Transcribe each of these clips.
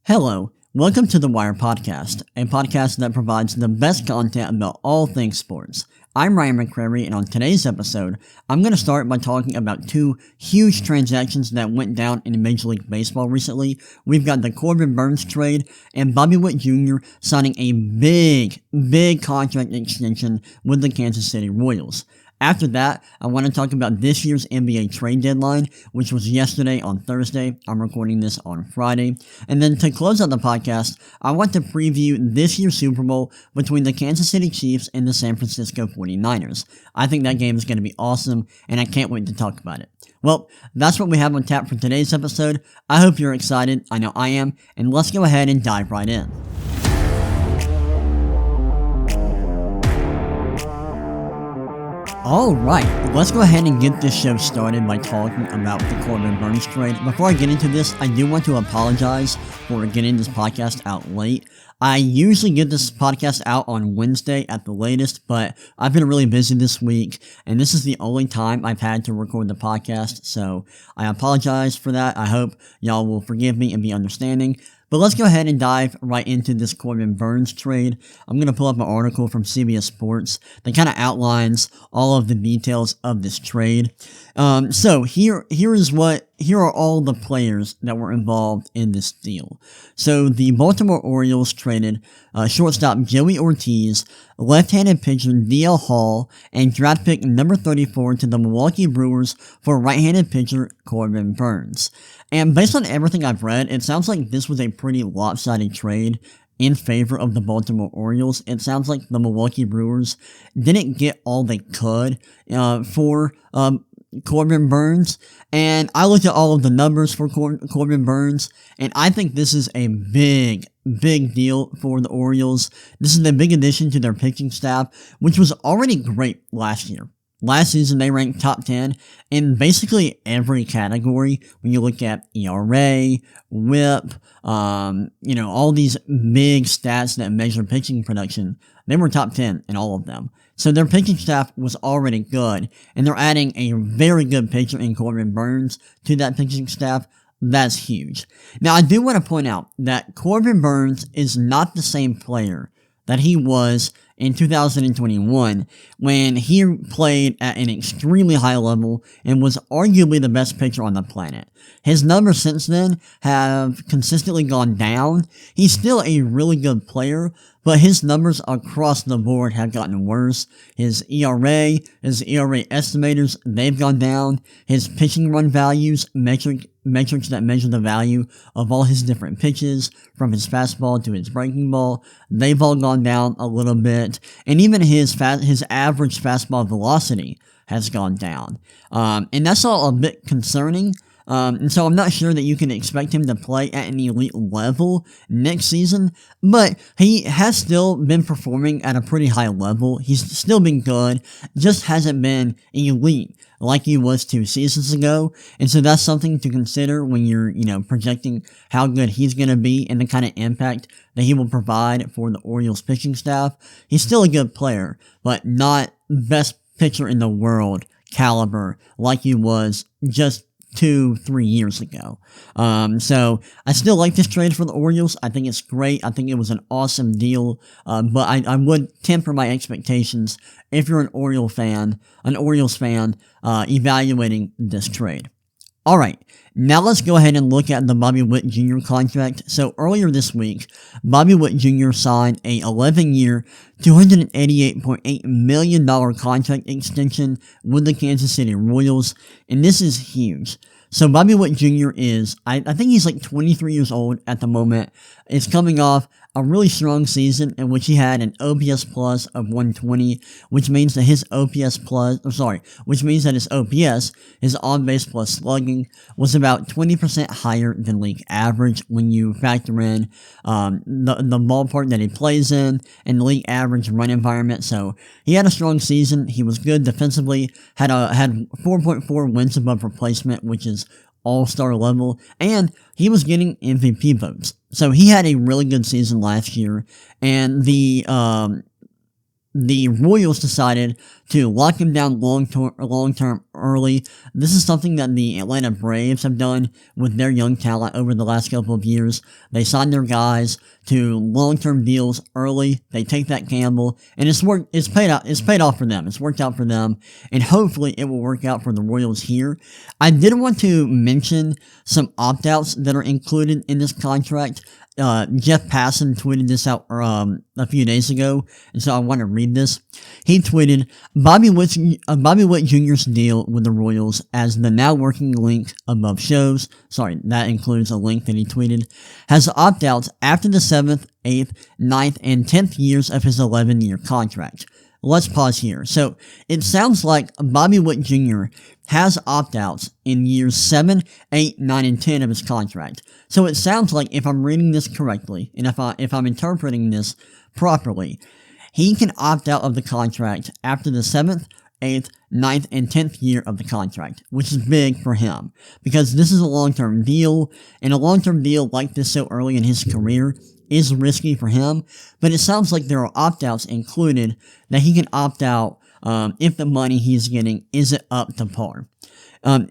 Hello, welcome to the Wire Podcast, a podcast that provides the best content about all things sports. I'm Ryan McCrary, and on today's episode, I'm going to start by talking about two huge transactions that went down in Major League Baseball recently. We've got the Corbin Burnes trade and Bobby Witt Jr. signing a big contract extension with the Kansas City Royals. After that, I want to talk about this year's NBA trade deadline, which was yesterday on Thursday. I'm recording this on Friday. And then to close out the podcast, I want to preview this year's Super Bowl between the Kansas City Chiefs and the San Francisco 49ers. I think that game is going to be awesome, and I can't wait to talk about it. Well, that's what we have on tap for today's episode. I hope you're excited. I know I am. And let's go ahead and dive right in. Alright, let's go ahead and get this show started by talking about the Corbin Burnes trade. Before I get into this, I do want to apologize for getting this podcast out late. I usually get this podcast out on Wednesday at the latest, but I've been really busy this week, and this is the only time I've had to record the podcast, so I apologize for that. I hope y'all will forgive me and be understanding. But let's go ahead and dive right into this Corbin Burnes trade. I'm going to pull up an article from CBS Sports that kind of outlines all of the details of this trade. So here are all the players that were involved in this deal. So the Baltimore Orioles traded shortstop Joey Ortiz, left-handed pitcher D.L. Hall, and draft pick number 34 to the Milwaukee Brewers for right-handed pitcher Corbin Burnes. And based on everything I've read, it sounds like this was a pretty lopsided trade in favor of the Baltimore Orioles. It sounds like the Milwaukee Brewers didn't get all they could for Corbin Burnes, and I looked at all of the numbers for Corbin Burnes, and I think this is a big deal for the Orioles. This is a big addition to their pitching staff, which was already great last year. Last season, they ranked top 10 in basically every category. When you look at ERA, WHIP, all these big stats that measure pitching production, they were top 10 in all of them. So their pitching staff was already good, and they're adding a very good pitcher in Corbin Burnes to that pitching staff. That's huge. Now, I do want to point out that Corbin Burnes is not the same player that he was in 2021 when he played at an extremely high level and was arguably the best pitcher on the planet. His numbers since then have consistently gone down. He's still a really good player, but his numbers across the board have gotten worse. His ERA estimators, they've gone down. His pitching run values, metrics that measure the value of all his different pitches, from his fastball to his breaking ball, they've all gone down a little bit. And even his average fastball velocity has gone down. And that's all a bit concerning. And so I'm not sure that you can expect him to play at an elite level next season, but he has still been performing at a pretty high level. He's still been good, just hasn't been elite like he was 2 seasons ago. And so that's something to consider when you're, projecting how good he's going to be and the kind of impact that he will provide for the Orioles pitching staff. He's still a good player, but not best pitcher in the world caliber like he was just 2-3 years ago. So I still like this trade for the Orioles. I think it's great. I think it was an awesome deal. But I would temper my expectations if you're an Orioles fan, evaluating this trade. Alright, now let's go ahead and look at the Bobby Witt Jr. contract. So earlier this week, Bobby Witt Jr. signed a 11-year, $288.8 million contract extension with the Kansas City Royals, and this is huge. So Bobby Witt Jr. is, I think he's like 23 years old at the moment. Is coming off a really strong season in which he had an OPS plus of 120, which means that his OPS, his on-base plus slugging, was about 20% higher than league average when you factor in the ballpark that he plays in and the league average run environment. So he had a strong season. He was good defensively, had 4.4 wins above replacement, which is all-star level, and he was getting MVP votes. So he had a really good season last year, and the the Royals decided to lock him down long term early. This is something that the Atlanta Braves have done with their young talent over the last couple of years. They sign their guys to long-term deals early. They take that gamble, and it's paid off for them. It's worked out for them, and hopefully it will work out for the Royals here. I did want to mention some opt-outs that are included in this contract. Jeff Passan tweeted this out a few days ago, and so I want to read this. He tweeted, Bobby Witt Jr.'s deal with the Royals, as the now working link above shows, sorry, that includes a link that he tweeted, has opt-outs after the 7th, 8th, 9th, and 10th years of his 11-year contract. Let's pause here. So, it sounds like Bobby Witt Jr. has opt-outs in years 7, 8, 9, and 10 of his contract. So it sounds like, if I'm reading this correctly, and if I'm interpreting this properly, he can opt out of the contract after the 7th, 8th, 9th, and 10th year of the contract, which is big for him, because this is a long-term deal, and a long-term deal like this so early in his career is risky for him, but it sounds like there are opt-outs included that he can opt out if the money he's getting isn't up to par.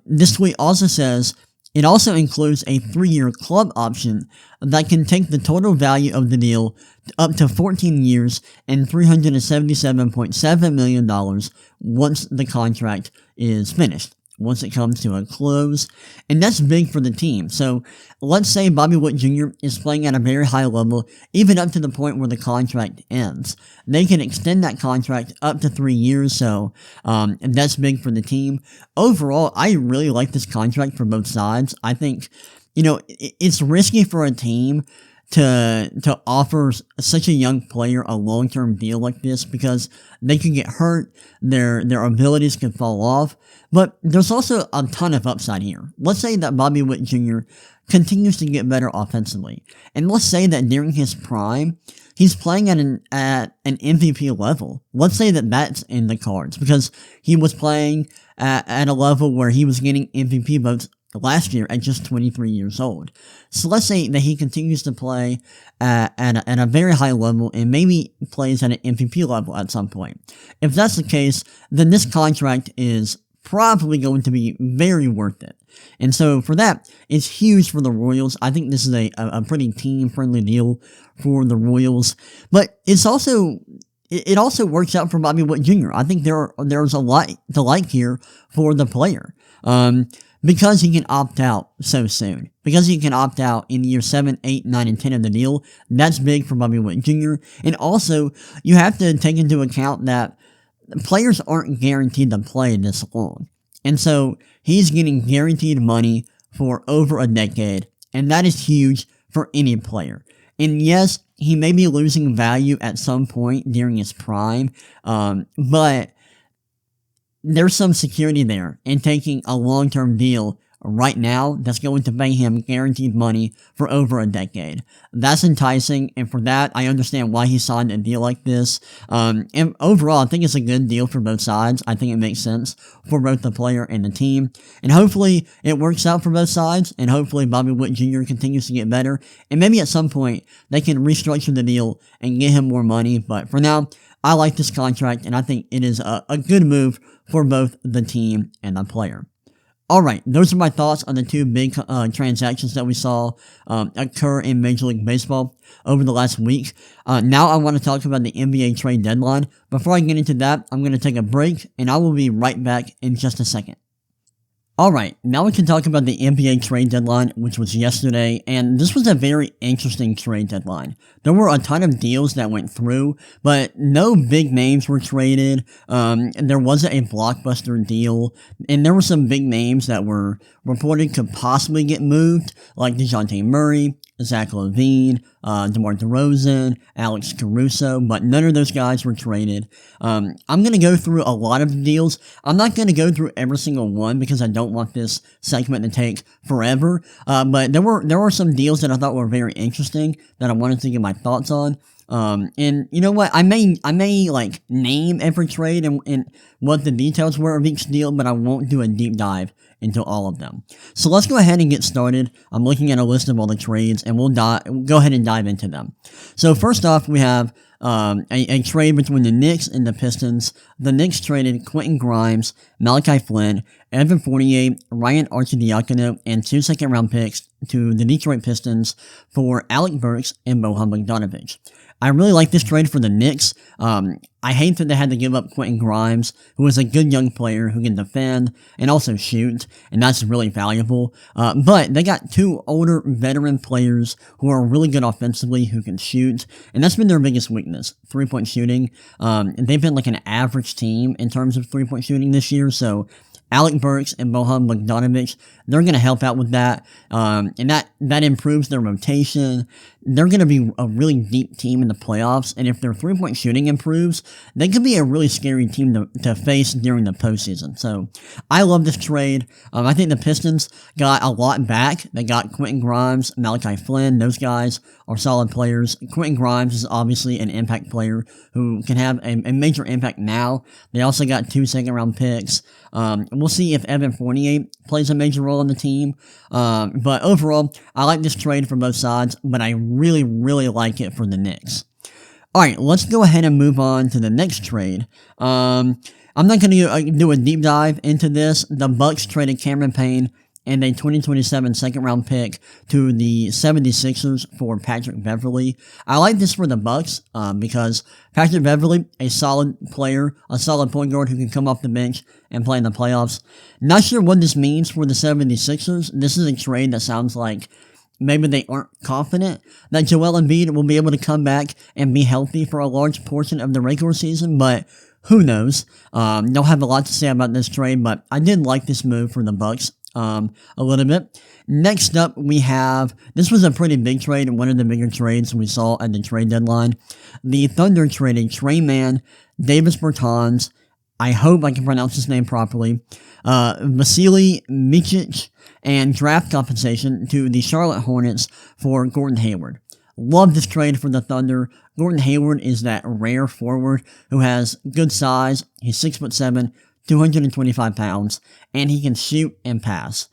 This tweet also says, it also includes a 3-year club option that can take the total value of the deal up to 14 years and $377.7 million once the contract is finished, once it comes to a close, and that's big for the team. So let's say Bobby Witt Jr. is playing at a very high level, even up to the point where the contract ends. They can extend that contract up to 3 years, so and that's big for the team. Overall, I really like this contract for both sides. I think, it's risky for a team to offer such a young player a long-term deal like this, because they can get hurt, their abilities can fall off, but there's also a ton of upside here. Let's say that Bobby Witt Jr. continues to get better offensively, and let's say that during his prime, he's playing at an MVP level. Let's say that that's in the cards, because he was playing at a level where he was getting MVP votes last year at just 23 years old. So let's say that he continues to play at a very high level and maybe plays at an MVP level at some point. If that's the case, then this contract is probably going to be very worth it. And so for that, it's huge for the Royals. I think this is a pretty team-friendly deal for the Royals. But it also works out for Bobby Witt Jr. I think there's a lot to like here for the player. Because he can opt out so soon. Because he can opt out in year 7, 8, 9, and 10 of the deal. That's big for Bobby Witt Jr. And also, you have to take into account that players aren't guaranteed to play this long. And so, he's getting guaranteed money for over a decade. And that is huge for any player. And yes, he may be losing value at some point during his prime. But there's some security there in taking a long-term deal right now that's going to pay him guaranteed money for over a decade. That's enticing, and for that, I understand why he signed a deal like this. And overall, I think it's a good deal for both sides. I think it makes sense for both the player and the team. And hopefully, it works out for both sides, and hopefully Bobby Witt Jr. continues to get better. And maybe at some point, they can restructure the deal and get him more money. But for now, I like this contract, and I think it is a good move for both the team and the player. Alright, those are my thoughts on the two big transactions that we saw occur in Major League Baseball over the last week. Now I want to talk about the NBA trade deadline. Before I get into that, I'm going to take a break, and I will be right back in just a second. Alright, now we can talk about the NBA trade deadline, which was yesterday, and this was a very interesting trade deadline. There were a ton of deals that went through, but no big names were traded. There wasn't a blockbuster deal, and there were some big names that were reported to possibly get moved, like DeJounte Murray, Zach LaVine, DeMar DeRozan, Alex Caruso, but none of those guys were traded. I'm going to go through a lot of the deals. I'm not going to go through every single one because I don't want this segment to take forever, but there were some deals that I thought were very interesting that I wanted to get my thoughts on. And you know what? I may like name every trade and what the details were of each deal, but I won't do a deep dive into all of them. So let's go ahead and get started. I'm looking at a list of all the trades, and we'll go ahead and dive into them. So first off, we have a trade between the Knicks and the Pistons. The Knicks traded Quentin Grimes, Malachi Flynn, Evan Fournier, Ryan Arcidiacono, and 2 second-round picks to the Detroit Pistons for Alec Burks and Bojan Bogdanovic. I really like this trade for the Knicks. I hate that they had to give up Quentin Grimes, who is a good young player who can defend and also shoot, and that's really valuable. But they got 2 older veteran players who are really good offensively, who can shoot, and that's been their biggest weakness, three-point shooting. They've been like an average team in terms of three-point shooting this year, so Alec Burks and Bojan Bogdanovic, they're going to help out with that, and that improves their rotation. They're going to be a really deep team in the playoffs, and if their three-point shooting improves, they could be a really scary team to face during the postseason. So, I love this trade. I think the Pistons got a lot back. They got Quentin Grimes, Malachi Flynn. Those guys are solid players. Quentin Grimes is obviously an impact player who can have a major impact now. They also got 2 second-round picks. We'll see if Evan Fournier plays a major role in the team. But overall, I like this trade for both sides, but I really, really like it for the Knicks. Alright, let's go ahead and move on to the next trade. I'm not going to do a deep dive into this. The Bucks traded Cameron Payne and a 2027 second-round pick to the 76ers for Patrick Beverley. I like this for the Bucks because Patrick Beverley, a solid player, a solid point guard who can come off the bench and play in the playoffs. Not sure what this means for the 76ers. This is a trade that sounds like maybe they aren't confident that Joel Embiid will be able to come back and be healthy for a large portion of the regular season, but who knows? Don't have a lot to say about this trade, but I did like this move for the Bucks. A little bit. Next up, we have, this was a pretty big trade, one of the bigger trades we saw at the trade deadline. The Thunder traded Trey Mann, Davis Bertans, I hope I can pronounce his name properly, Vasily Micic, and draft compensation to the Charlotte Hornets for Gordon Hayward. Love this trade for the Thunder. Gordon Hayward is that rare forward who has good size. He's 6'7", 225 pounds, and he can shoot and pass.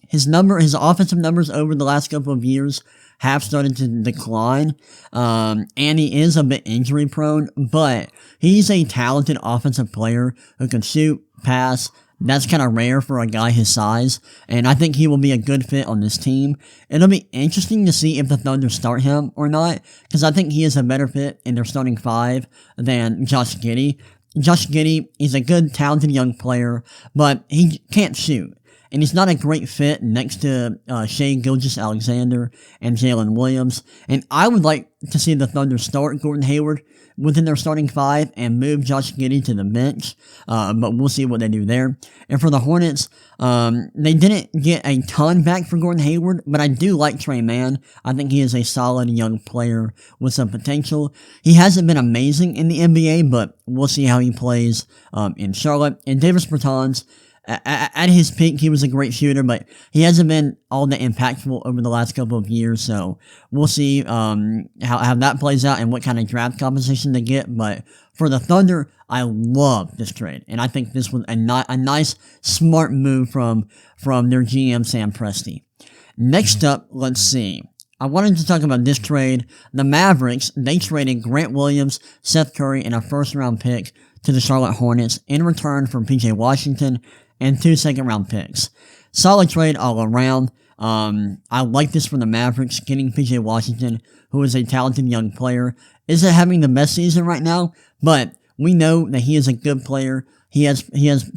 His offensive numbers over the last couple of years have started to decline, and he is a bit injury prone, but he's a talented offensive player who can shoot, pass. That's kind of rare for a guy his size, and I think he will be a good fit on this team. It'll be interesting to see if the Thunder start him or not, because I think he is a better fit in their starting 5 than Josh Giddey. Josh Giddey is a good, talented young player, but he can't shoot. And he's not a great fit next to Shai Gilgeous-Alexander and Jalen Williams. And I would like to see the Thunder start Gordon Hayward within their starting 5 and move Josh Giddey to the bench. But we'll see what they do there. And for the Hornets, they didn't get a ton back for Gordon Hayward, but I do like Trey Mann. I think he is a solid young player with some potential. He hasn't been amazing in the NBA, but we'll see how he plays in Charlotte. And Davis Bertans, at his peak, he was a great shooter, but he hasn't been all that impactful over the last couple of years, so we'll see how that plays out and what kind of draft compensation they get. But for the Thunder, I love this trade, and I think this was a nice, smart move from their GM, Sam Presti. Next up, let's see. I wanted to talk about this trade. The Mavericks, they traded Grant Williams, Seth Curry, and a first-round pick to the Charlotte Hornets in return for PJ Washington and 2 second-round picks. Solid trade all around. I like this for the Mavericks, getting PJ Washington, who is a talented young player. Isn't having the best season right now, but we know that he is a good player. He has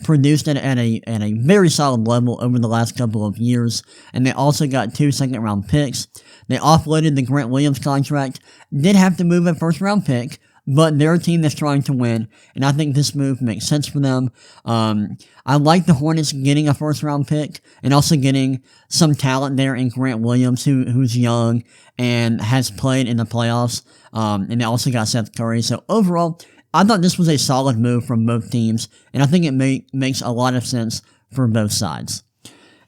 produced at a very solid level over the last couple of years, and they also got 2 second-round picks. They offloaded the Grant Williams contract, did have to move a first-round pick, but they're a team that's trying to win, and I think this move makes sense for them. I like the Hornets getting a first-round pick and also getting some talent there in Grant Williams, who's young and has played in the playoffs, and they also got Seth Curry. So overall, I thought this was a solid move from both teams, and I think it makes a lot of sense for both sides.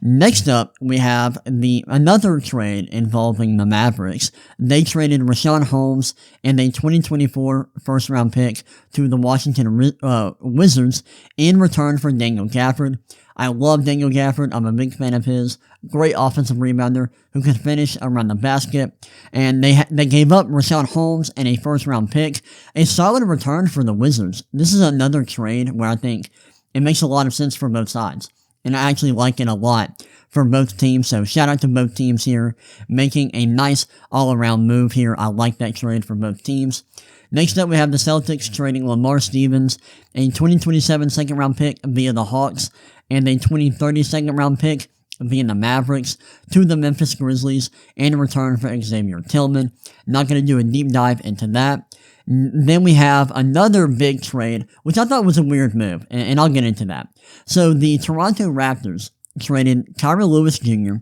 Next up, we have another trade involving the Mavericks. They traded Richaun Holmes and a 2024 first-round pick to the Washington Wizards in return for Daniel Gafford. I love Daniel Gafford. I'm a big fan of his. Great offensive rebounder who can finish around the basket. And they gave up Richaun Holmes and a first-round pick. A solid return for the Wizards. This is another trade where I think it makes a lot of sense for both sides. And I actually like it a lot for both teams. So shout out to both teams here, making a nice all-around move here. I like that trade for both teams. Next up, we have the Celtics trading Lamar Stevens, a 2027 second-round pick via the Hawks, and a 2030 second-round pick via the Mavericks to the Memphis Grizzlies in return for Xavier Tillman. Not going to do a deep dive into that. Then we have another big trade, which I thought was a weird move, and I'll get into that. So the Toronto Raptors traded Kira Lewis Jr.,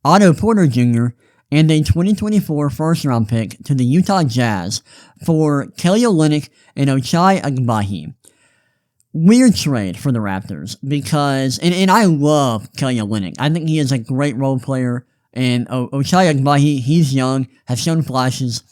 Otto Porter Jr., and a 2024 first-round pick to the Utah Jazz for Kelly Olynyk and Ochai Agbaji. Weird trade for the Raptors because, and I love Kelly Olynyk. I think he is a great role player, and Ochai Agbaji, he's young, has shown flashes.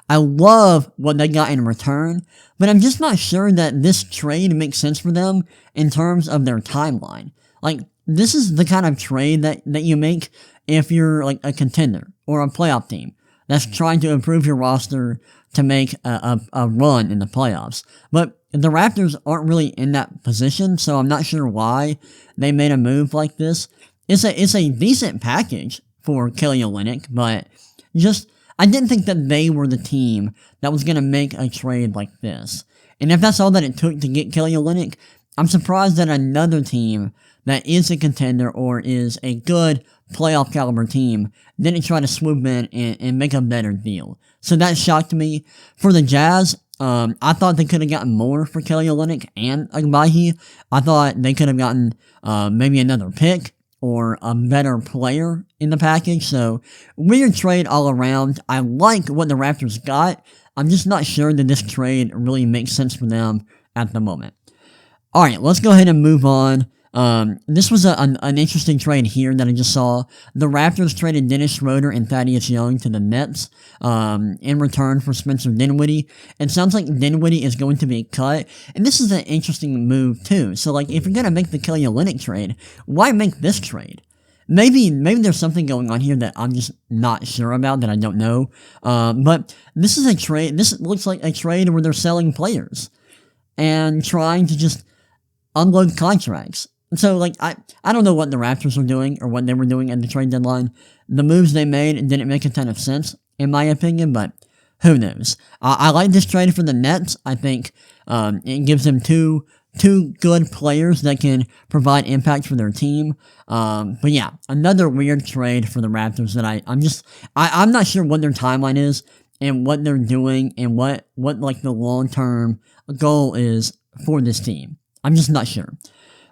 I love what they got in return, but I'm just not sure that this trade makes sense for them in terms of their timeline. Like, this is the kind of trade that you make if you're like a contender or a playoff team that's trying to improve your roster to make a run in the playoffs. But the Raptors aren't really in that position, so I'm not sure why they made a move like this. It's a decent package for Kelly Olynyk, but just I didn't think that they were the team that was going to make a trade like this. And if that's all that it took to get Kelly Olynyk, I'm surprised that another team that is a contender or is a good playoff caliber team didn't try to swoop in and make a better deal. So that shocked me. For the Jazz, I thought they could have gotten more for Kelly Olynyk and Agbaji. I thought they could have gotten maybe another pick or a better player in the package. So, weird trade all around. I like what the Raptors got. I'm just not sure that this trade really makes sense for them at the moment. Alright, let's go ahead and move on. This was an interesting trade here that I just saw. The Raptors traded Dennis Schroeder and Thaddeus Young to the Nets in return for Spencer Dinwiddie. It sounds like Dinwiddie is going to be cut, and this is an interesting move too. So, like, if you're going to make the Kelly Olynyk trade, why make this trade? Maybe there's something going on here that I'm just not sure about that I don't know. But this is a trade. This looks like a trade where they're selling players and trying to just unload contracts. So, like, I don't know what the Raptors were doing or what they were doing at the trade deadline. The moves they made didn't make a ton of sense, in my opinion, but who knows? I like this trade for the Nets. I think it gives them two good players that can provide impact for their team. But yeah, another weird trade for the Raptors that I'm not sure what their timeline is and what they're doing and what like the long-term goal is for this team. I'm just not sure.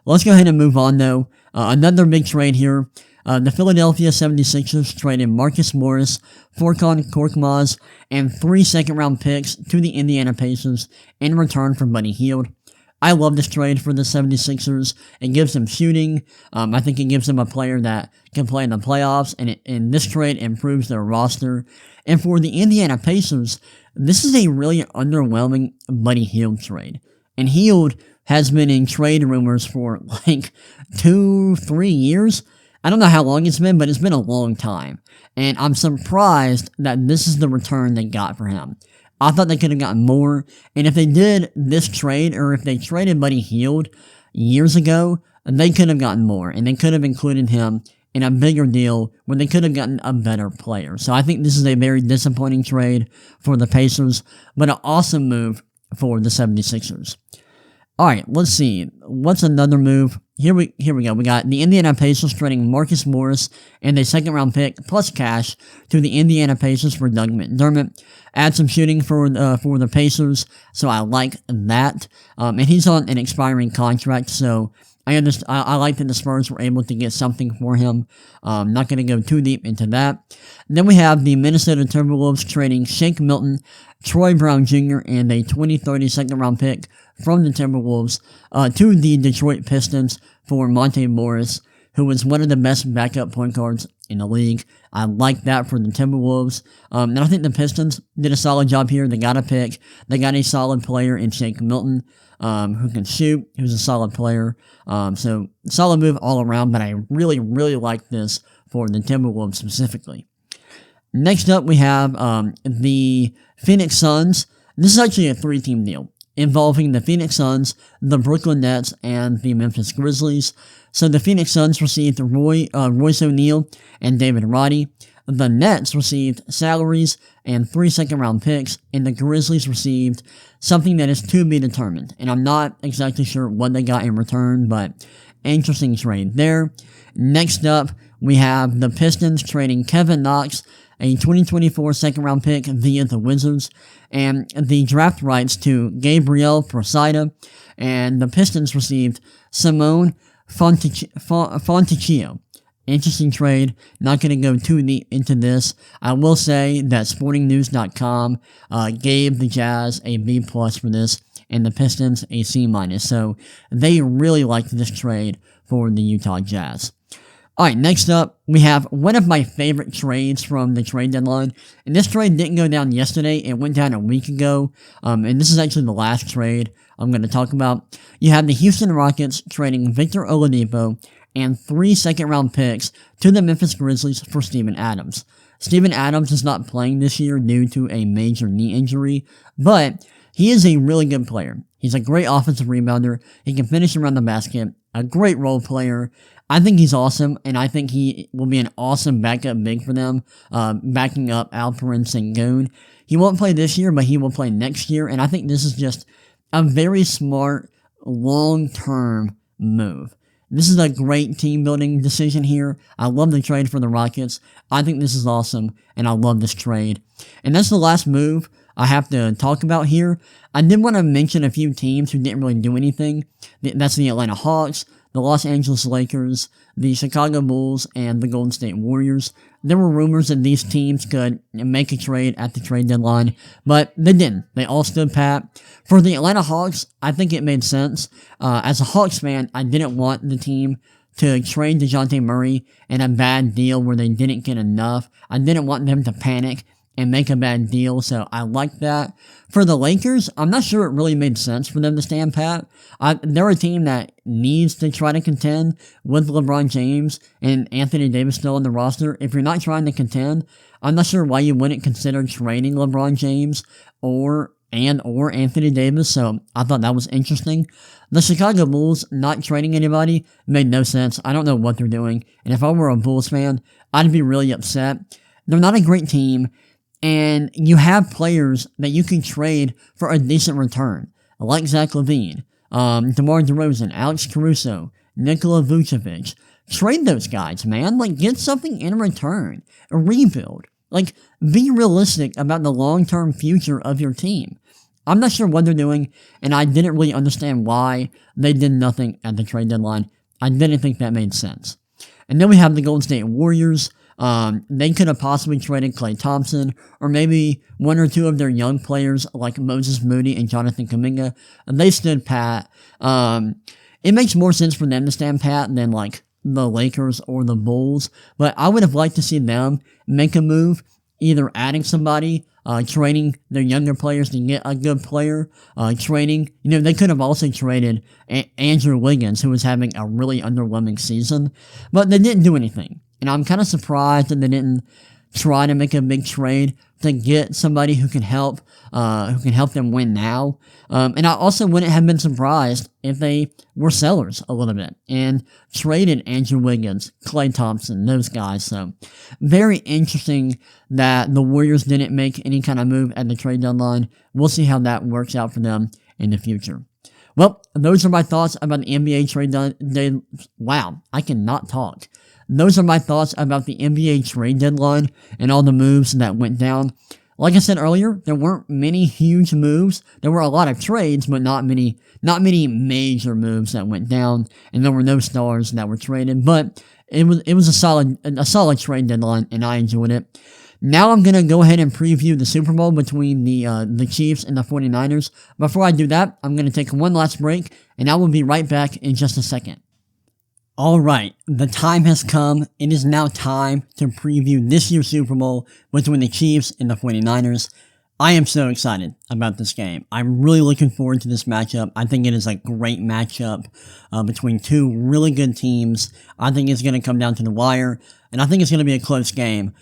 Let's go ahead and move on, though. Another big trade here. The Philadelphia 76ers traded Marcus Morris, Furkan Korkmaz, and 3 second-round picks to the Indiana Pacers in return for Buddy Hield. I love this trade for the 76ers. It gives them shooting. I think it gives them a player that can play in the playoffs, and this trade improves their roster. And for the Indiana Pacers, this is a really underwhelming Buddy Hield trade. And Hield has been in trade rumors for like 2-3 years. I don't know how long it's been, but it's been a long time. And I'm surprised that this is the return they got for him. I thought they could have gotten more. And if they did this trade, or if they traded Buddy Hield years ago, they could have gotten more. And they could have included him in a bigger deal where they could have gotten a better player. So I think this is a very disappointing trade for the Pacers, but an awesome move for the 76ers. Alright, let's see. What's another move? Here we go. We got the Indiana Pacers trading Marcus Morris and a second-round pick plus cash to the Indiana Pacers for Doug McDermott. Add some shooting for the Pacers, so I like that. And he's on an expiring contract, so I like that the Spurs were able to get something for him. Not going to go too deep into that. Then we have the Minnesota Timberwolves trading Shake Milton, Troy Brown Jr., and a 2030 second-round pick from the Timberwolves to the Detroit Pistons for Monte Morris, who was one of the best backup point guards in the league. I like that for the Timberwolves. And I think the Pistons did a solid job here. They got a pick. They got a solid player in Shake Milton, who can shoot, who's a solid player. So solid move all around, but I really, really like this for the Timberwolves specifically. Next up, we have the Phoenix Suns. This is actually a 3-team deal involving the Phoenix Suns, the Brooklyn Nets, and the Memphis Grizzlies. So the Phoenix Suns received Royce O'Neal and David Roddy. The Nets received salaries and 3 second-round picks, and the Grizzlies received something that is to be determined. And I'm not exactly sure what they got in return, but interesting trade there. Next up, we have the Pistons trading Kevin Knox, a 2024 second-round pick via the Wizards, and the draft rights to Gabriel Procida, and the Pistons received Simone Fontecchio. Interesting trade. Not going to go too deep into this. I will say that SportingNews.com gave the Jazz a B+ for this, and the Pistons a C-. So they really liked this trade for the Utah Jazz. Alright, next up, we have one of my favorite trades from the trade deadline. And this trade didn't go down yesterday, it went down a week ago. And this is actually the last trade I'm going to talk about. You have the Houston Rockets trading Victor Oladipo and 3 second-round picks to the Memphis Grizzlies for Steven Adams. Steven Adams is not playing this year due to a major knee injury, but he is a really good player. He's a great offensive rebounder. He can finish around the basket, a great role player. I think he's awesome, and I think he will be an awesome backup big for them, backing up Alperen Sengun. He won't play this year, but he will play next year, and I think this is just a very smart, long-term move. This is a great team-building decision here. I love the trade for the Rockets. I think this is awesome, and I love this trade. And that's the last move I have to talk about here. I did want to mention a few teams who didn't really do anything. That's the Atlanta Hawks, the Los Angeles Lakers, the Chicago Bulls, and the Golden State Warriors. There were rumors that these teams could make a trade at the trade deadline, but they didn't. They all stood pat. For the Atlanta Hawks, I think it made sense. As a Hawks fan, I didn't want the team to trade DeJounte Murray in a bad deal where they didn't get enough. I didn't want them to panic and make a bad deal, so I like that. For the Lakers, I'm not sure it really made sense for them to stand pat. They're a team that needs to try to contend with LeBron James and Anthony Davis still on the roster. If you're not trying to contend, I'm not sure why you wouldn't consider trading LeBron James or Anthony Davis, so I thought that was interesting. The Chicago Bulls not trading anybody made no sense. I don't know what they're doing, and if I were a Bulls fan, I'd be really upset. They're not a great team, and you have players that you can trade for a decent return, like Zach LaVine, DeMar DeRozan, Alex Caruso, Nikola Vucevic. Trade those guys, man. Like, get something in return. A rebuild. Like, be realistic about the long-term future of your team. I'm not sure what they're doing, and I didn't really understand why they did nothing at the trade deadline. I didn't think that made sense. And then we have the Golden State Warriors. They could have possibly traded Klay Thompson, or maybe one or two of their young players like Moses Moody and Jonathan Kuminga. They stood pat. It makes more sense for them to stand pat than like the Lakers or the Bulls, but I would have liked to see them make a move, either adding somebody, trading their younger players to get a good player, trading, they could have also traded Andrew Wiggins, who was having a really underwhelming season, but they didn't do anything. And I'm kind of surprised that they didn't try to make a big trade to get somebody who can help them win now. And I also wouldn't have been surprised if they were sellers a little bit and traded Andrew Wiggins, Klay Thompson, those guys. So very interesting that the Warriors didn't make any kind of move at the trade deadline. We'll see how that works out for them in the future. Well, those are my thoughts about the NBA trade deadline. Wow, I cannot talk. Those are my thoughts about the NBA trade deadline and all the moves that went down. Like I said earlier, there weren't many huge moves. There were a lot of trades, but not many major moves that went down, and there were no stars that were traded. But it was a solid trade deadline, and I enjoyed it. Now I'm gonna go ahead and preview the Super Bowl between the Chiefs and the 49ers. Before I do that, I'm gonna take one last break, and I will be right back in just a second. All right, the time has come. It is now time to preview this year's Super Bowl between the Chiefs and the 49ers. I am so excited about this game. I'm really looking forward to this matchup. I think it is a great matchup between two really good teams. I think it's going to come down to the wire, and I think it's going to be a close game.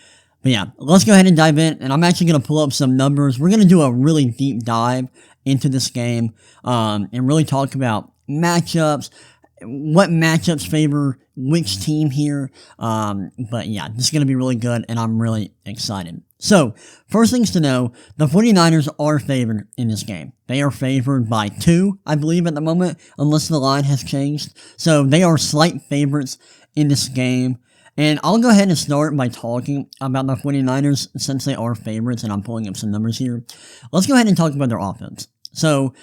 But yeah, let's go ahead and dive in, and I'm actually going to pull up some numbers. We're going to do a really deep dive into this game and really talk about matchups, what matchups favor which team here. But yeah, this is going to be really good, and I'm really excited. So, first things to know, the 49ers are favored in this game. They are favored by 2, I believe, at the moment, unless the line has changed. So, they are slight favorites in this game. And I'll go ahead and start by talking about the 49ers since they are favorites, and I'm pulling up some numbers here. Let's go ahead and talk about their offense. So,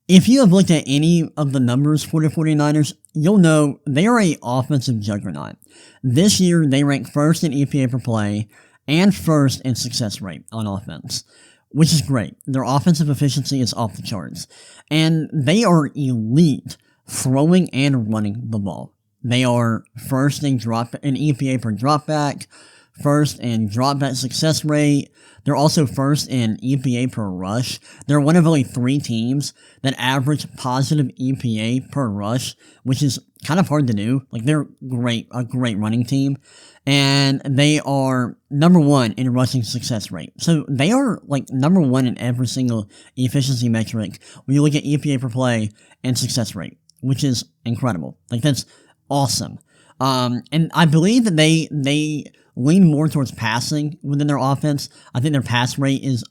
if you have looked at any of the numbers for the 49ers, you'll know they are an offensive juggernaut. This year, they rank first in EPA per play and first in success rate on offense, which is great. Their offensive efficiency is off the charts. And they are elite throwing and running the ball. They are first in EPA per dropback, first in dropback success rate. They're also first in EPA per rush. They're one of only 3 teams that average positive EPA per rush, which is kind of hard to do. They're a great running team. And they are number 1 in rushing success rate. So they are number 1 in every single efficiency metric when you look at EPA per play and success rate, which is incredible. That's awesome. And I believe that they lean more towards passing within their offense. I think their pass rate is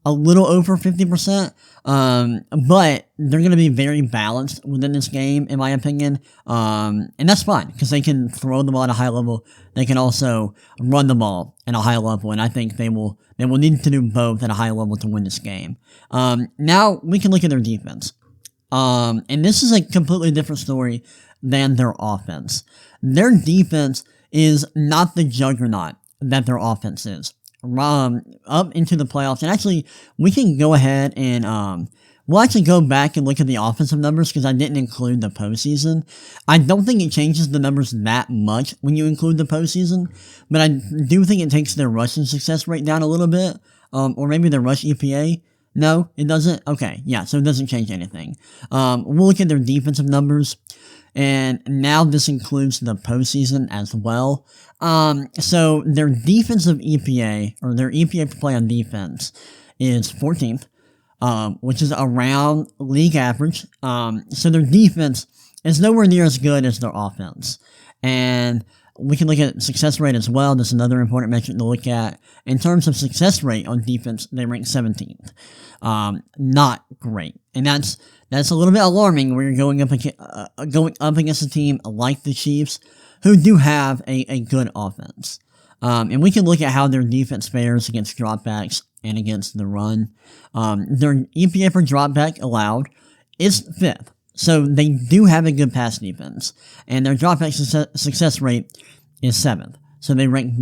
a little over 50%. But they're going to be very balanced within this game, in my opinion. And that's fine because they can throw the ball at a high level. They can also run the ball at a high level. And I think they will need to do both at a high level to win this game. Now we can look at their defense. And this is a completely different story than their offense. Their defense is not the juggernaut that their offense is. Up into the playoffs, and actually, we can go ahead and we'll actually go back and look at the offensive numbers because I didn't include the postseason. I don't think it changes the numbers that much when you include the postseason, but I do think it takes their rushing success rate down a little bit, or maybe their rush EPA. No, it doesn't? Okay, yeah, so it doesn't change anything. We'll look at their defensive numbers, and now this includes the postseason as well. So their defensive EPA, or their EPA per play on defense, is 14th, which is around league average. So their defense is nowhere near as good as their offense. And we can look at success rate as well. That's another important metric to look at. In terms of success rate on defense, they rank 17th. Not great. And that's a little bit alarming when you're going up against a team like the Chiefs, who do have a good offense. And we can look at how their defense fares against dropbacks and against the run. Their EPA per dropback allowed is 5th. So they do have a good pass defense. And their dropback success rate is 7th. So they rank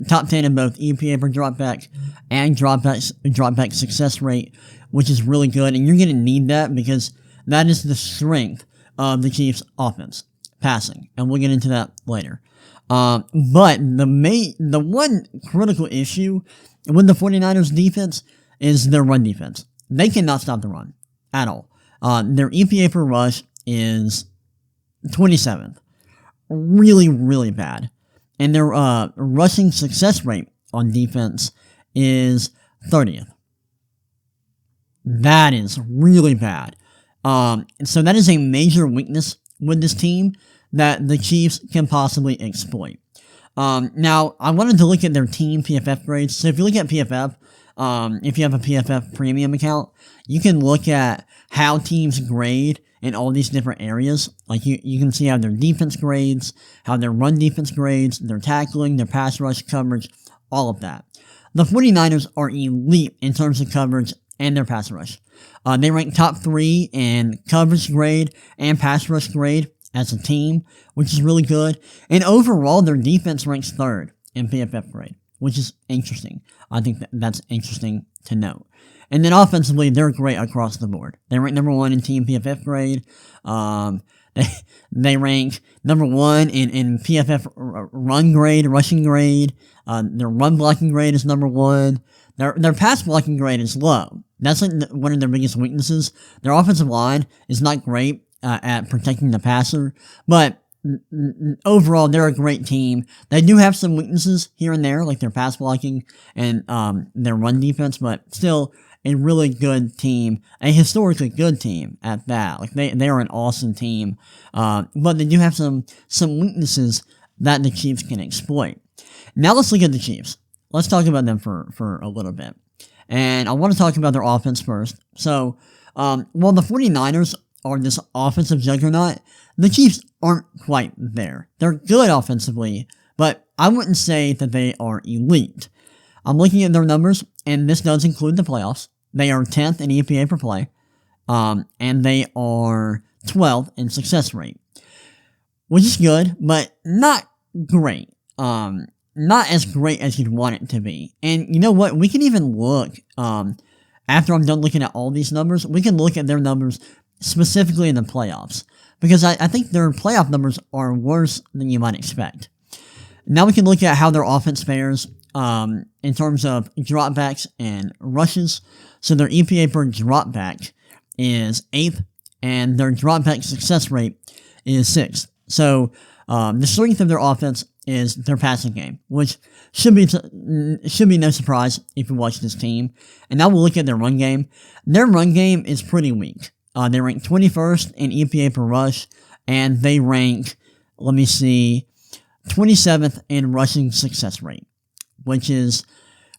top 10 in both EPA per dropback and dropback success rate, which is really good. And you're going to need that because that is the strength of the Chiefs' offense, passing. And we'll get into that later. But the one critical issue with the 49ers defense is their run defense. They cannot stop the run at all. Their EPA per rush is 27th. Really, really bad. And their rushing success rate on defense is 30th. That is really bad. So that is a major weakness with this team that the Chiefs can possibly exploit. Now, I wanted to look at their team PFF grades. So if you look at PFF, if you have a PFF premium account, you can look at how teams grade in all these different areas. You can see how their defense grades, how their run defense grades, their tackling, their pass rush coverage, all of that. The 49ers are elite in terms of coverage and their pass rush. They rank top 3 in coverage grade and pass rush grade as a team, which is really good. And overall, their defense ranks 3rd in PFF grade, which is interesting. I think that's interesting to note. And then offensively, they're great across the board. They rank number 1 in team PFF grade. They rank number 1 in PFF run grade, rushing grade. Their run blocking grade is number 1. Their pass blocking grade is low. That's like one of their biggest weaknesses. Their offensive line is not great at protecting the passer, but overall, they're a great team. They do have some weaknesses here and there, like their pass blocking and their run defense, but still a really good team, a historically good team at that. Like they are an awesome team, but they do have some weaknesses that the Chiefs can exploit. Now let's look at the Chiefs. Let's talk about them for a little bit. And I want to talk about their offense first. So, while the 49ers are this offensive juggernaut, the Chiefs aren't quite there. They're good offensively, but I wouldn't say that they are elite. I'm looking at their numbers, and this does include the playoffs. They are 10th in EPA per play, and they are 12th in success rate, which is good, but not great. Not as great as you'd want it to be. And you know what? We can even look, after I'm done looking at all these numbers, we can look at their numbers specifically in the playoffs. Because I think their playoff numbers are worse than you might expect. Now we can look at how their offense fares in terms of dropbacks and rushes. So their EPA per dropback is 8th, and their dropback success rate is 6th. So the strength of their offense is their passing game, which should be no surprise if you watch this team. And now we'll look at their run game. Their run game is pretty weak. They rank 21st in EPA per rush, and they rank, 27th in rushing success rate, which is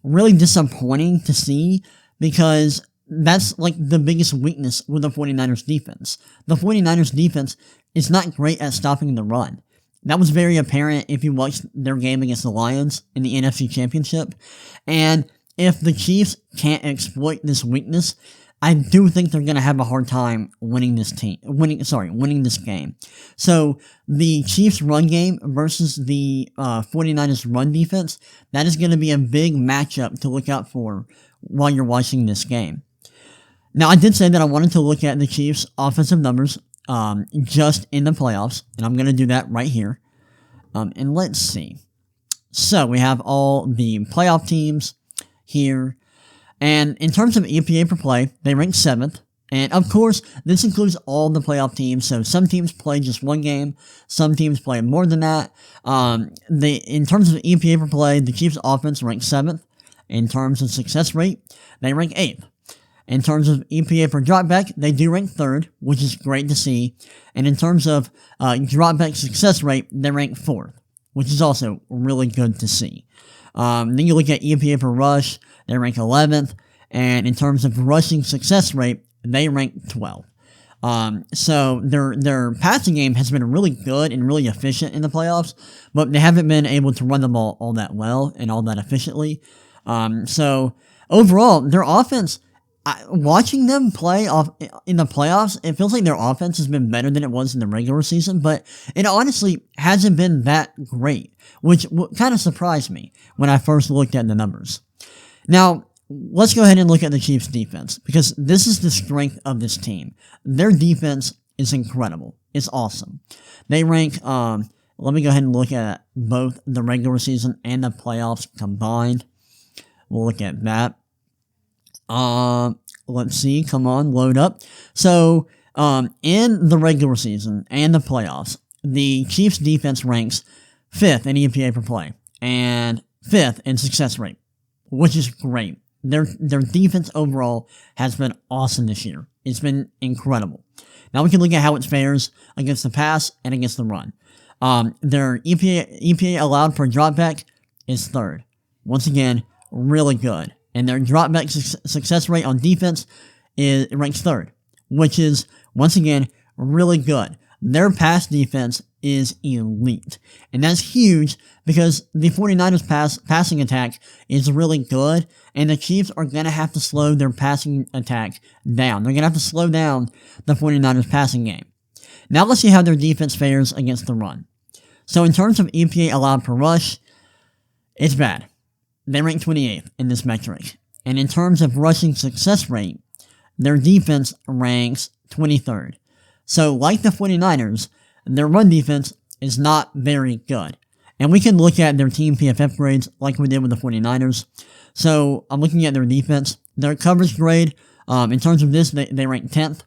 really disappointing to see because that's like the biggest weakness with the 49ers defense. The 49ers defense is not great at stopping the run. That was very apparent if you watched their game against the Lions in the NFC Championship. And if the Chiefs can't exploit this weakness, I do think they're going to have a hard time winning this game. So the Chiefs run game versus the 49ers run defense, that is going to be a big matchup to look out for while you're watching this game. Now, I did say that I wanted to look at the Chiefs' offensive numbers just in the playoffs, and I'm going to do that right here. And let's see. So we have all the playoff teams here. And in terms of EPA per play, they rank 7th. And of course, this includes all the playoff teams. So some teams play just one game. Some teams play more than that. In terms of EPA per play, the Chiefs offense ranks 7th. In terms of success rate, they rank 8th. In terms of EPA per dropback, they do rank 3rd, which is great to see. And in terms of dropback success rate, they rank 4th, which is also really good to see. Then you look at EPA per rush, they rank 11th. And in terms of rushing success rate, they rank 12th. So their passing game has been really good and really efficient in the playoffs, but they haven't been able to run the ball all that well and all that efficiently. So overall, their offense, watching them play off in the playoffs, it feels like their offense has been better than it was in the regular season, but it honestly hasn't been that great, which kind of surprised me when I first looked at the numbers. Now, let's go ahead and look at the Chiefs' defense, because this is the strength of this team. Their defense is incredible. It's awesome. They rank, let me go ahead and look at both the regular season and the playoffs combined. We'll look at that. Let's see. Come on, load up. So, in the regular season and the playoffs, the Chiefs' defense ranks 5th in EPA per play and 5th in success rate, which is great. Their defense overall has been awesome this year. It's been incredible. Now we can look at how it fares against the pass and against the run. Their EPA allowed per dropback is 3rd. Once again, really good. And their dropback success rate on defense ranks 3rd, which is, once again, really good. Their pass defense is elite. And that's huge because the 49ers passing attack is really good, and the Chiefs are going to have to slow their passing attack down. They're going to have to slow down the 49ers passing game. Now let's see how their defense fares against the run. So in terms of EPA allowed per rush, it's bad. They rank 28th in this metric. And in terms of rushing success rate, their defense ranks 23rd. So like the 49ers, their run defense is not very good. And we can look at their team PFF grades like we did with the 49ers. So I'm looking at their defense. Their coverage grade, in terms of this, they rank 10th.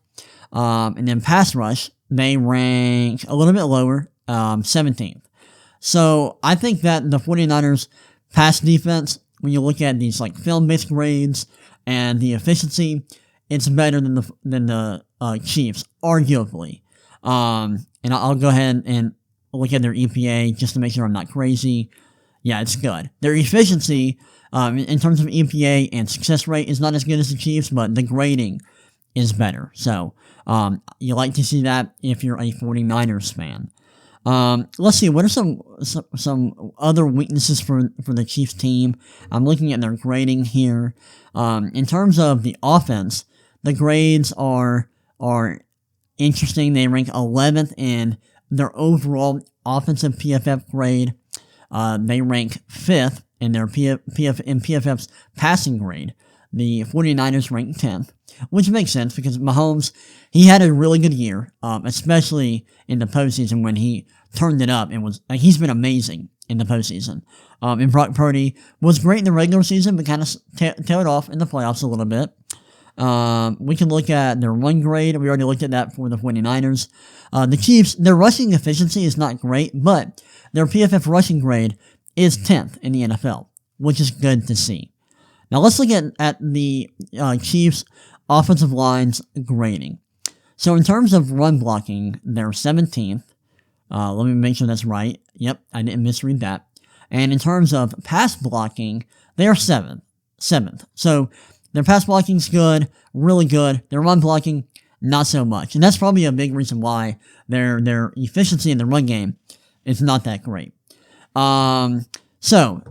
And then pass rush, they rank a little bit lower, 17th. So I think that the 49ers pass defense, when you look at these like film-based grades and the efficiency, it's better than the Chiefs, arguably. And I'll go ahead and look at their EPA just to make sure I'm not crazy. Yeah, it's good. Their efficiency, in terms of EPA and success rate, is not as good as the Chiefs, but the grading is better. So, you like to see that if you're a 49ers fan. Let's see, what are some other weaknesses for the Chiefs team? I'm looking at their grading here. In terms of the offense, the grades are interesting. They rank 11th in their overall offensive PFF grade. They rank 5th in their PFF's passing grade. The 49ers rank 10th, which makes sense because Mahomes, he had a really good year, especially in the postseason when he turned it up and he's been amazing in the postseason. And Brock Purdy was great in the regular season, but kind of tailed off in the playoffs a little bit. We can look at their run grade. We already looked at that for the 49ers. The Chiefs, their rushing efficiency is not great, but their PFF rushing grade is 10th in the NFL, which is good to see. Now let's look at the Chiefs' offensive line's grading. So in terms of run blocking, they're 17th. Let me make sure that's right. Yep, I didn't misread that. And in terms of pass blocking, they are 7th. So their pass blocking's good, really good. Their run blocking, not so much. And that's probably a big reason why their efficiency in the run game is not that great. So,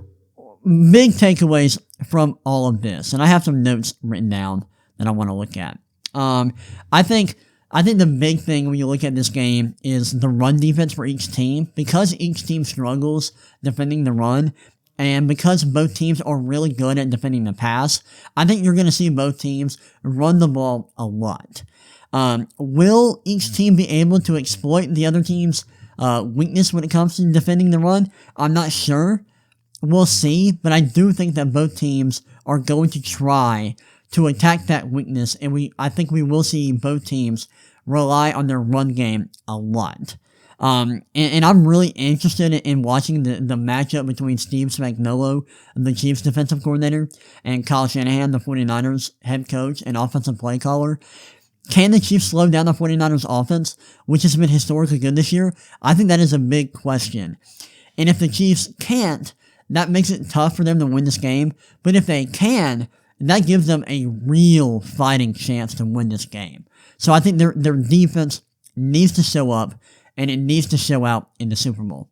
big takeaways from all of this. And I have some notes written down that I want to look at. I think the big thing when you look at this game is the run defense for each team. Because each team struggles defending the run, and because both teams are really good at defending the pass, I think you're going to see both teams run the ball a lot. Will each team be able to exploit the other team's weakness when it comes to defending the run? I'm not sure. We'll see, but I do think that both teams are going to try to attack that weakness, and I think we will see both teams rely on their run game a lot. And I'm really interested in watching the matchup between Steve Spagnuolo, the Chiefs defensive coordinator, and Kyle Shanahan, the 49ers head coach and offensive play caller. Can the Chiefs slow down the 49ers offense, which has been historically good this year? I think that is a big question. And if the Chiefs can't, that makes it tough for them to win this game. But if they can, that gives them a real fighting chance to win this game. So I think their defense needs to show up, and it needs to show out in the Super Bowl.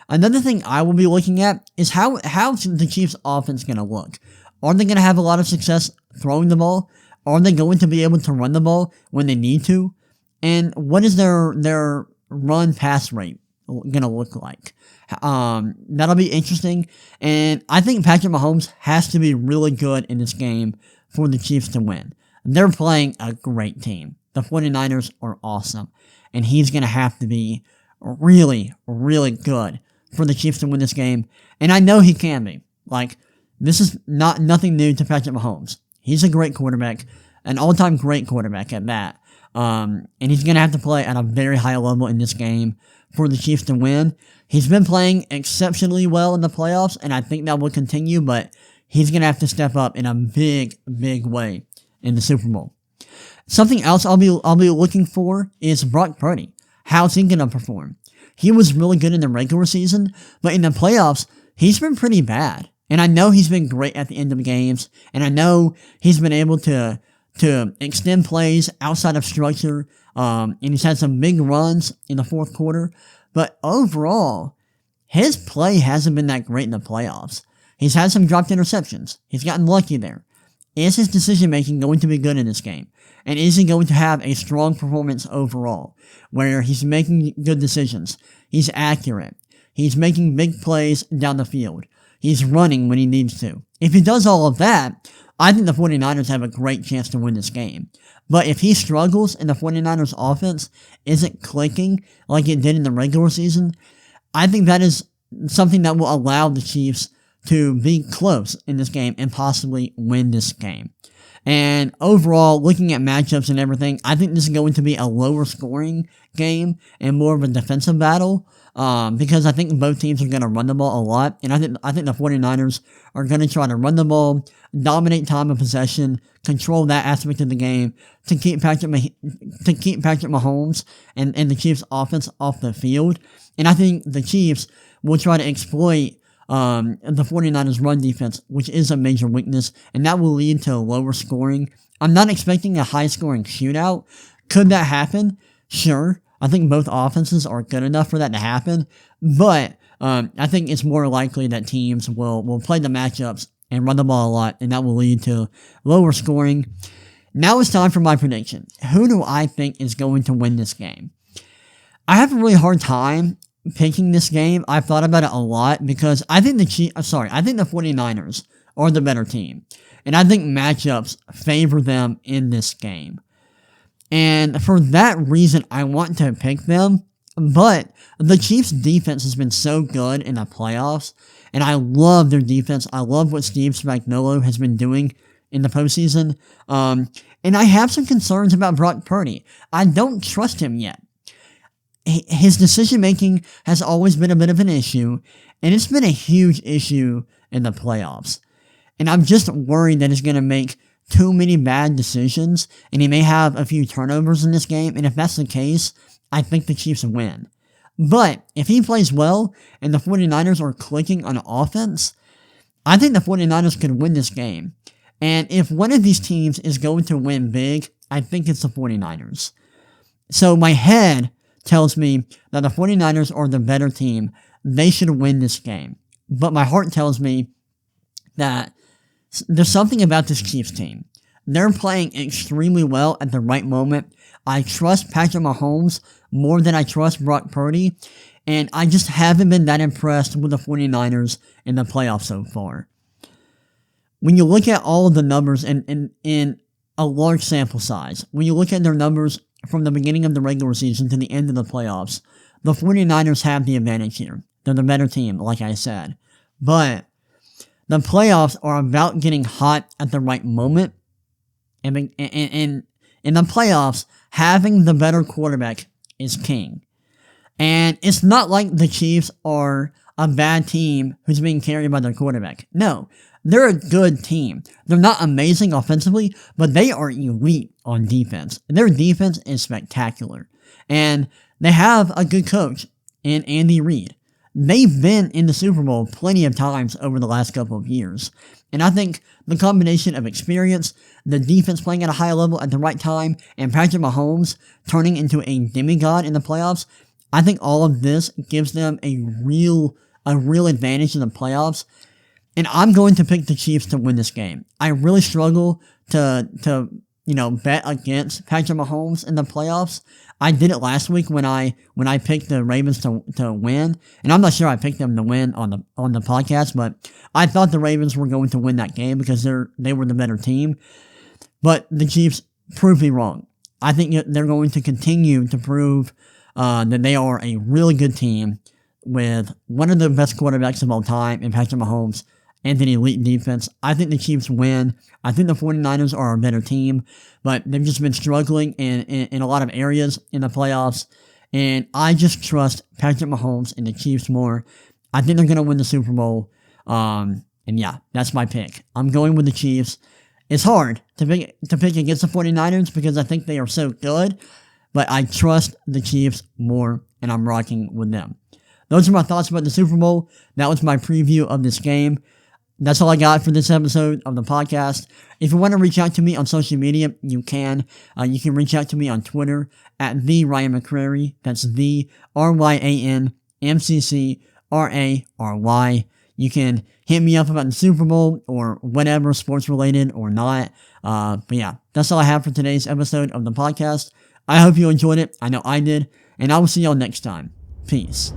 Another thing I will be looking at is how the Chiefs' offense going to look. Are they going to have a lot of success throwing the ball? Are they going to be able to run the ball when they need to? And what is their run-pass rate going to look like? That'll be interesting. And I think Patrick Mahomes has to be really good in this game for the Chiefs to win. They're playing a great team. The 49ers are awesome. And he's going to have to be really, really good for the Chiefs to win this game. And I know he can be. Like, this is nothing new to Patrick Mahomes. He's a great quarterback, an all-time great quarterback at that. And he's going to have to play at a very high level in this game for the Chiefs to win. He's been playing exceptionally well in the playoffs, and I think that will continue, but he's going to have to step up in a big, big way in the Super Bowl. Something else I'll be looking for is Brock Purdy. How's he going to perform? He was really good in the regular season, but in the playoffs, he's been pretty bad. And I know he's been great at the end of games, and I know he's been able to extend plays outside of structure, and he's had some big runs in the fourth quarter. But overall, his play hasn't been that great in the playoffs. He's had some dropped interceptions. He's gotten lucky there. Is his decision-making going to be good in this game? And is he going to have a strong performance overall, where he's making good decisions? He's accurate. He's making big plays down the field. He's running when he needs to. If he does all of that, I think the 49ers have a great chance to win this game. But if he struggles and the 49ers offense isn't clicking like it did in the regular season, I think that is something that will allow the Chiefs to be close in this game and possibly win this game. And overall, looking at matchups and everything, I think this is going to be a lower scoring game and more of a defensive battle. Because I think both teams are going to run the ball a lot. And I think the 49ers are going to try to run the ball, dominate time of possession, control that aspect of the game to keep Patrick Mahomes and the Chiefs offense off the field. And I think the Chiefs will try to exploit the 49ers run defense, which is a major weakness, and that will lead to lower scoring. I'm not expecting a high scoring shootout. Could that happen? Sure. I think both offenses are good enough for that to happen, but I think it's more likely that teams will play the matchups and run the ball a lot, and that will lead to lower scoring. Now it's time for my prediction. Who do I think is going to win this game? I have a really hard time picking this game. I've thought about it a lot because I think the 49ers are the better team, and I think matchups favor them in this game. And for that reason, I want to pick them. But the Chiefs' defense has been so good in the playoffs, and I love their defense. I love what Steve Spagnuolo has been doing in the postseason. And I have some concerns about Brock Purdy. I don't trust him yet. His decision-making has always been a bit of an issue, and it's been a huge issue in the playoffs. And I'm just worried that he's going to make too many bad decisions, and he may have a few turnovers in this game, and if that's the case, I think the Chiefs win. But if he plays well, and the 49ers are clicking on offense, I think the 49ers could win this game. And if one of these teams is going to win big, I think it's the 49ers. So my head tells me that the 49ers are the better team. They should win this game. But my heart tells me that there's something about this Chiefs team. They're playing extremely well at the right moment. I trust Patrick Mahomes more than I trust Brock Purdy, and I just haven't been that impressed with the 49ers in the playoffs so far. When you look at all of the numbers in a large sample size, when you look at their numbers from the beginning of the regular season to the end of the playoffs, the 49ers have the advantage here. They're the better team, like I said. But the playoffs are about getting hot at the right moment. And in the playoffs, having the better quarterback is king. And it's not like the Chiefs are a bad team who's being carried by their quarterback. No, they're a good team. They're not amazing offensively, but they are elite on defense. Their defense is spectacular. And they have a good coach in Andy Reid. They've been in the Super Bowl plenty of times over the last couple of years. And I think the combination of experience, the defense playing at a high level at the right time, and Patrick Mahomes turning into a demigod in the playoffs, I think all of this gives them a real advantage in the playoffs. And I'm going to pick the Chiefs to win this game. I really struggle to bet against Patrick Mahomes in the playoffs. I did it last week when I picked the Ravens to win, and I'm not sure I picked them to win on the podcast, but I thought the Ravens were going to win that game because they were the better team. But the Chiefs proved me wrong. I think they're going to continue to prove that they are a really good team with one of the best quarterbacks of all time in Patrick Mahomes and an elite defense. I think the Chiefs win. I think the 49ers are a better team, but they've just been struggling in a lot of areas in the playoffs, and I just trust Patrick Mahomes and the Chiefs more. I think they're going to win the Super Bowl, and yeah, that's my pick. I'm going with the Chiefs. It's hard to pick against the 49ers because I think they are so good, but I trust the Chiefs more, and I'm rocking with them. Those are my thoughts about the Super Bowl. That was my preview of this game. That's all I got for this episode of the podcast. If you want to reach out to me on social media, you can. You can reach out to me on Twitter at the Ryan McCrary. That's the RyanMCCRARY. You can hit me up about the Super Bowl or whatever, sports related or not. But yeah, that's all I have for today's episode of the podcast. I hope you enjoyed it. I know I did. And I will see y'all next time. Peace.